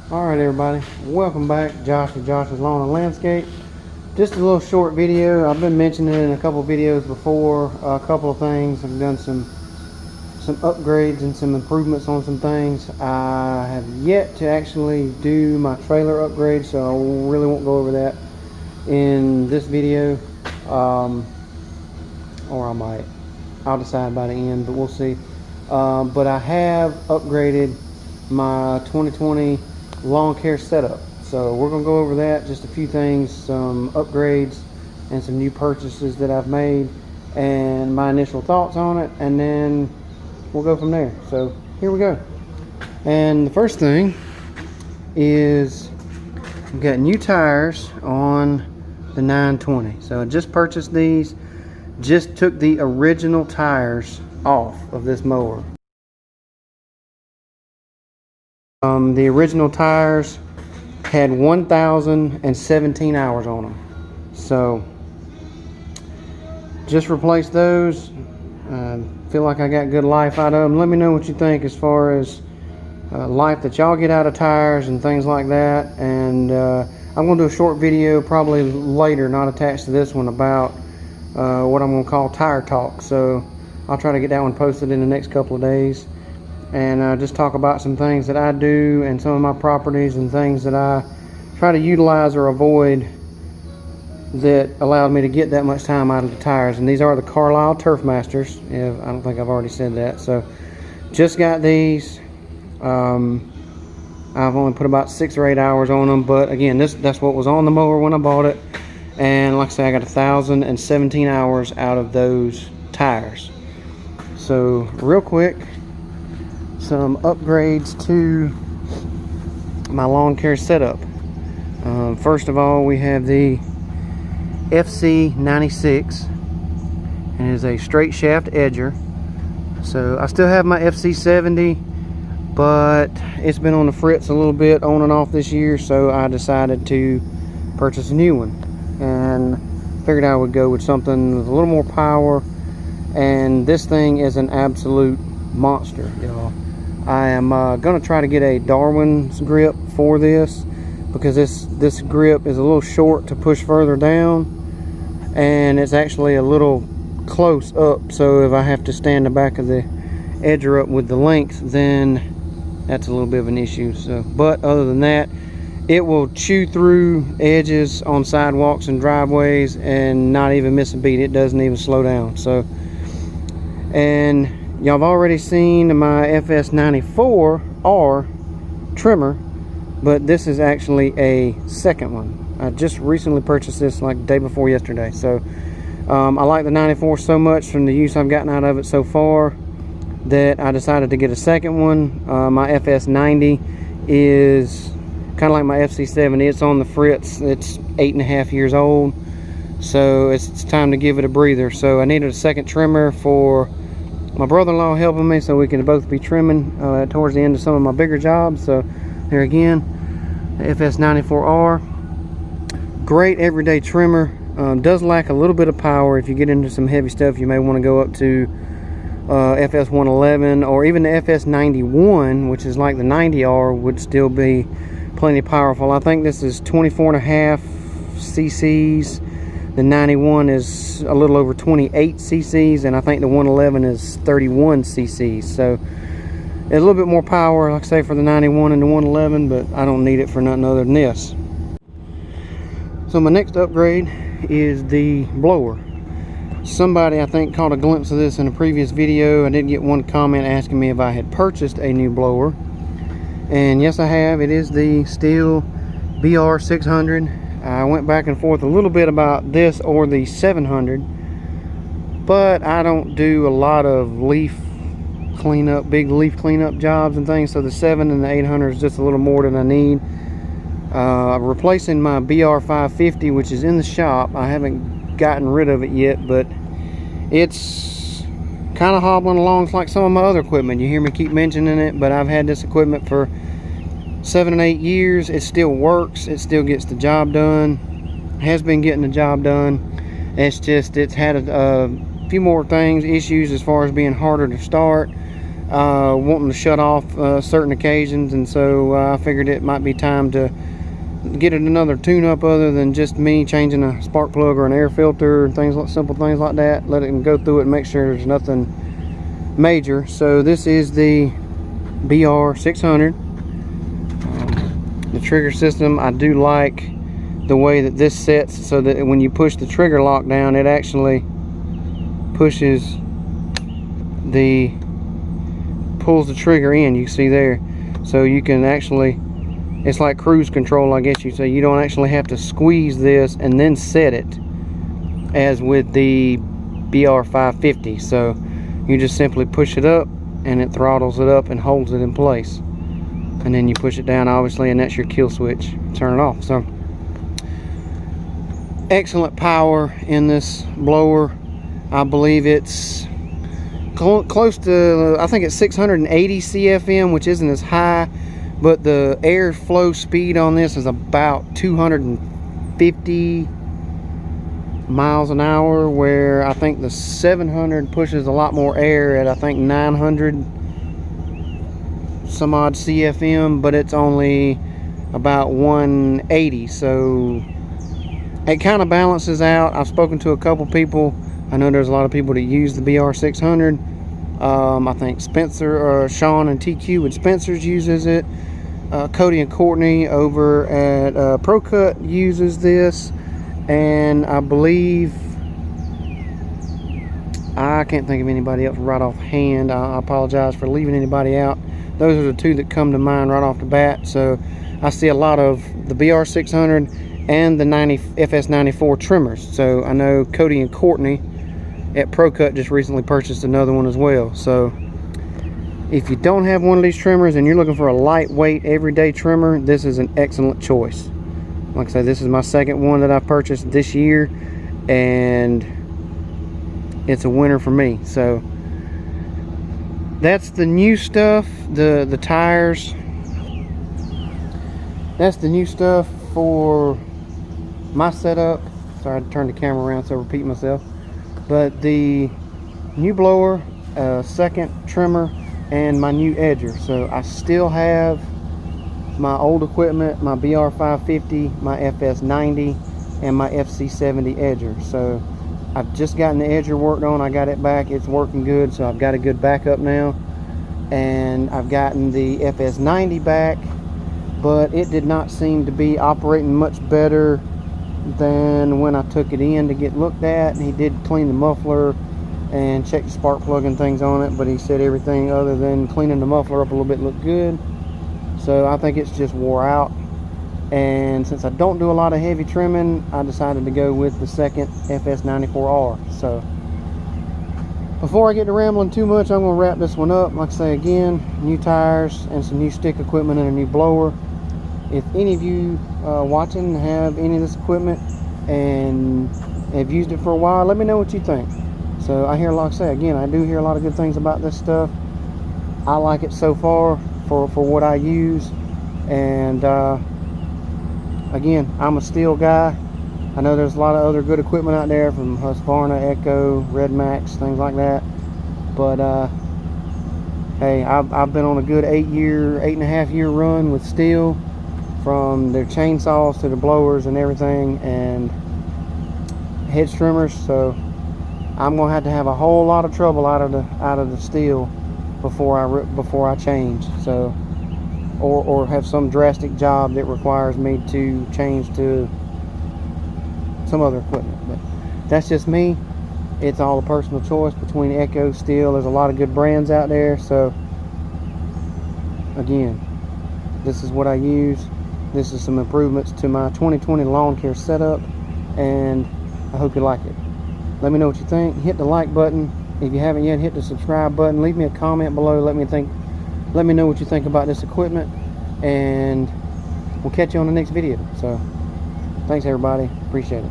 Alright everybody, welcome back. Josh with Josh's Lawn and Landscape. Just a little short video. I've been mentioning it in a couple videos before. A couple of things. I've done some upgrades and some improvements on some things. I have yet to actually do my trailer upgrade, so I really won't go over that in this video. Or I might. I'll decide by the end, but we'll see. But I have upgraded my 2020 lawn care setup, so we're gonna go over that, just a few things, some upgrades and some new purchases that I've made and my initial thoughts on it, and then we'll go from there. So here we go. And the first thing is we've got new tires on the 920. So I just purchased these, just took the original tires off of this mower. The original tires had 1,017 hours on them, so just replaced those. Feel like I got good life out of them. Let me know what you think as far as life that y'all get out of tires and things like that. And I'm going to do a short video probably later, not attached to this one, about what I'm going to call tire talk. So I'll try to get that one posted in the next couple of days, and just talk about some things that I do and some of my properties and things that I try to utilize or avoid that allowed me to get that much time out of the tires. And these are the Carlisle Turfmasters. I don't think I've already said that. So just got these. I've only put about 6 or 8 hours on them, but again, that's what was on the mower when I bought it. And like I say, I got 1,017 hours out of those tires. So real quick, some upgrades to my lawn care setup. First of all, we have the FC96, and it is a straight shaft edger. So I still have my FC70, but it's been on the fritz a little bit on and off this year, so I decided to purchase a new one, and figured I would go with something with a little more power. And this thing is an absolute monster, y'all. I am gonna try to get a Darwin's grip for this, because this grip is a little short to push further down, and it's actually a little close up, so if I have to stand the back of the edger up with the length, then that's a little bit of an issue. So, but other than that, it will chew through edges on sidewalks and driveways and not even miss a beat. It doesn't even slow down. So, and y'all have already seen my FS94R trimmer, but this is actually a second one. I just recently purchased this like the day before yesterday. So I like the 94 so much from the use I've gotten out of it so far that I decided to get a second one. My FS90 is kind of like my FC70. It's on the fritz. It's 8.5 years old, so it's time to give it a breather. So I needed a second trimmer for my brother-in-law helping me, so we can both be trimming towards the end of some of my bigger jobs. So there again, the FS94R, great everyday trimmer. Does lack a little bit of power. If you get into some heavy stuff, you may want to go up to FS111, or even the FS91, which is like the 90R, would still be plenty powerful. I think this is 24.5 cc's. The 91 is a little over 28 cc's, and I think the 111 is 31 cc's. So it's a little bit more power, like I say, for the 91 and the 111, but I don't need it for nothing other than this. So my next upgrade is the blower. Somebody, I think, caught a glimpse of this in a previous video. I did get one comment asking me if I had purchased a new blower, and yes, I have. It is the Stihl BR600. I went back and forth a little bit about this or the 700, but I don't do a lot of leaf cleanup, big leaf cleanup jobs and things, so the 7 and the 800 is just a little more than I need. Replacing my BR550, which is in the shop. I haven't gotten rid of it yet, but it's kind of hobbling along. It's like some of my other equipment. You hear me keep mentioning it, but I've had this equipment for 7 and 8 years. It still works. It still gets the job done. Has been getting the job done. It's just, it's had a few more issues as far as being harder to start. wanting to shut off certain occasions, and so I figured it might be time to get it another tune-up other than just me changing a spark plug or an air filter and things like simple things like that. Let it go through it and make sure there's nothing major. So this is the BR600. The trigger system, I do like the way that this sets, so that when you push the trigger lock down, it actually pulls the trigger in. You see there, so you can actually, it's like cruise control, I guess you say. You don't actually have to squeeze this and then set it as with the BR550. So you just simply push it up and it throttles it up and holds it in place, and then you push it down, obviously, and that's your kill switch. Turn it off. So excellent power in this blower. I believe it's close to, I think it's 680 CFM, which isn't as high, but the air flow speed on this is about 250 miles an hour, where I think the 700 pushes a lot more air at, I think, 900 some odd CFM, but it's only about 180, so it kind of balances out. I've spoken to a couple people. I know there's a lot of people that use the BR600. I think Spencer, or Sean and TQ with Spencer's uses it. Cody and Courtney over at ProCut uses this, and I believe, I can't think of anybody else right off hand. I apologize for leaving anybody out. Those are the two that come to mind right off the bat. So I see a lot of the BR600 and the FS94 trimmers. So I know Cody and Courtney at ProCut just recently purchased another one as well. So if you don't have one of these trimmers and you're looking for a lightweight everyday trimmer, this is an excellent choice. Like I say, this is my second one that I purchased this year, and it's a winner for me. So that's the new stuff. The tires, that's the new stuff for my setup. Sorry, I had to turn the camera around so I repeat myself. But the new blower, second trimmer, and my new edger. So I still have my old equipment, my BR550, my FS90, and my FC70 edger. So I've just gotten the edger worked on. I got it back. It's working good, so I've got a good backup now. And I've gotten the FS90 back, but it did not seem to be operating much better than when I took it in to get looked at. And he did clean the muffler and check the spark plug and things on it, but he said everything other than cleaning the muffler up a little bit looked good. So I think it's just wore out. And since I don't do a lot of heavy trimming, I decided to go with the second FS94R. So before I get to rambling too much, I'm going to wrap this one up. Like I say again, new tires and some new stick equipment and a new blower. If any of you watching have any of this equipment and have used it for a while, let me know what you think. So I hear, like I say again, I do hear a lot of good things about this stuff. I like it so far for what I use. And again, I'm a Stihl guy. I know there's a lot of other good equipment out there from Husqvarna, Echo, Red Max, things like that. But hey, I've been on a good 8.5 year run with Stihl, from their chainsaws to the blowers and everything, and hedge trimmers. So I'm gonna have to have a whole lot of trouble out of the Stihl before I change. So or have some drastic job that requires me to change to some other equipment. But that's just me. It's all a personal choice between Echo, Stihl. There's a lot of good brands out there. So again, this is what I use. This is some improvements to my 2020 lawn care setup, and I hope you like it. Let me know what you think. Hit the like button. If you haven't yet, hit the subscribe button. Leave me a comment below. Let me know what you think about this equipment, and we'll catch you on the next video. So thanks everybody, appreciate it.